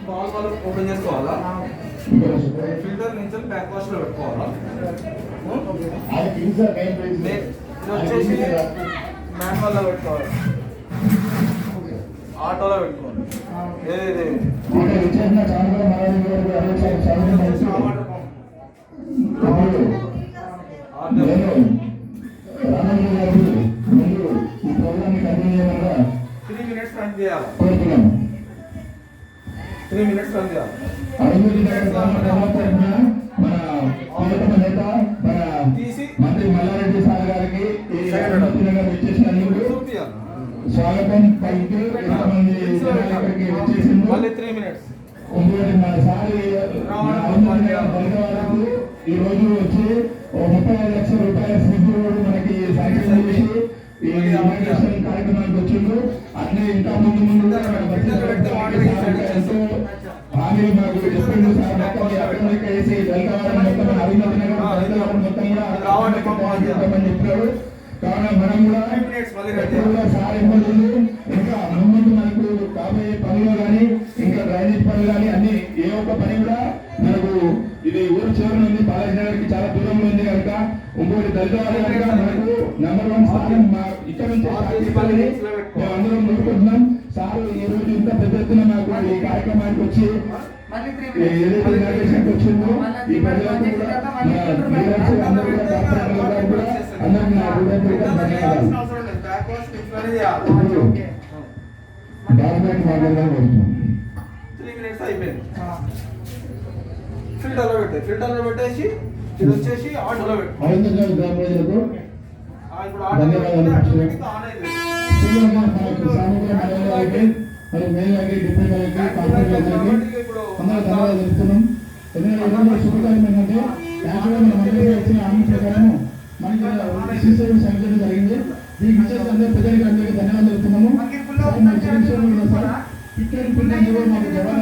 Ball వాళ్ళు open చేసుకోవాలా, filter నుంచి బ్యాక్ వాష్ లో పెట్టుకోవాలా. ఇది వచ్చేసి మాన్యువల్ లో పెట్టుకోవాలి, ఆటోలో పెట్టుకోవాలి. ఏది త్రీ మినిట్స్ రన్ చేయాలి, 3 minutes రన్ చేయాలి. మంత్రి మల్లారెడ్డి సార్ గారికి స్వాగతం పలుకుతూ ఎంతమంది మళ్ళీ 3 minutes. మన సార్ ఈ రోజు వచ్చి 35 లక్షల రూపాయల ఫ్రిడ్జ్ మనకి శాంక్షన్ చేసి ఈ ఇనాగ్రేషన్ కార్యక్రమానికి వచ్చిండు. అట్లే ఇంకా ముందు హామీ మాకు చెప్పిండు సార్. మొత్తం అభివృద్ధి వేసి దళితవారం మొత్తం అభివృద్ధి మొత్తం కూడా చెప్పారు. కావున మనం కూడా సార్ ఇవ్వలేదు. ఇంకా ముందు మనకు కాబోయే పనులు కానీ ఇంకా డ్రైనేజ్ పనులు కానీ అన్ని ఏ ఒక్క పని కూడా మనకు ఇది ఊరు చివరి ఉంది, బాలాజీ నగర్కి చాలా దూరంలో ఉంది కనుక ఇంకోటి దళితవారి కనుక మనకు నంబర్ 1 స్థానం ఇక్కడ నుంచి మేము అందరం ముందుకుంటున్నాం. సార్ ఈ రోజు ఇంత పెద్ద ఎత్తున నాకు ఈ కార్యక్రమానికి వచ్చి ఏదైతే ఇనాగ్రేషన్కి వచ్చిందో ఈ ప్రజలకు కూడా అందరికీ నా హృదయపూర్వక ధన్యవాదాలు. గవర్నమెంట్ మాట్లాడడానికి వస్తున్నాం. 3 minutes అయిపోయింది. ఫిల్టర్లో పెట్టే ఫిల్టర్లో పెట్టేసి ఇది వచ్చేసి ఆటోలో పెట్టు. గ్రామ ప్రజలకు మరి మేయర్కి డిప్యూటీ కలెక్టర్ అందరూ ధన్యవాదాలు చెప్తున్నాం. ఎందుకంటే శుభకార్యం ఏంటంటే యాక్చువల్గా మన మంత్రి వచ్చిన హామీ ప్రకారం మనకి శిశువులు సంఖ్య జరిగింది. దీనికి విశేష ప్రజలకి అందరికీ ధన్యవాదాలు చెప్తున్నాము. పిల్లలు మాకు జవాన్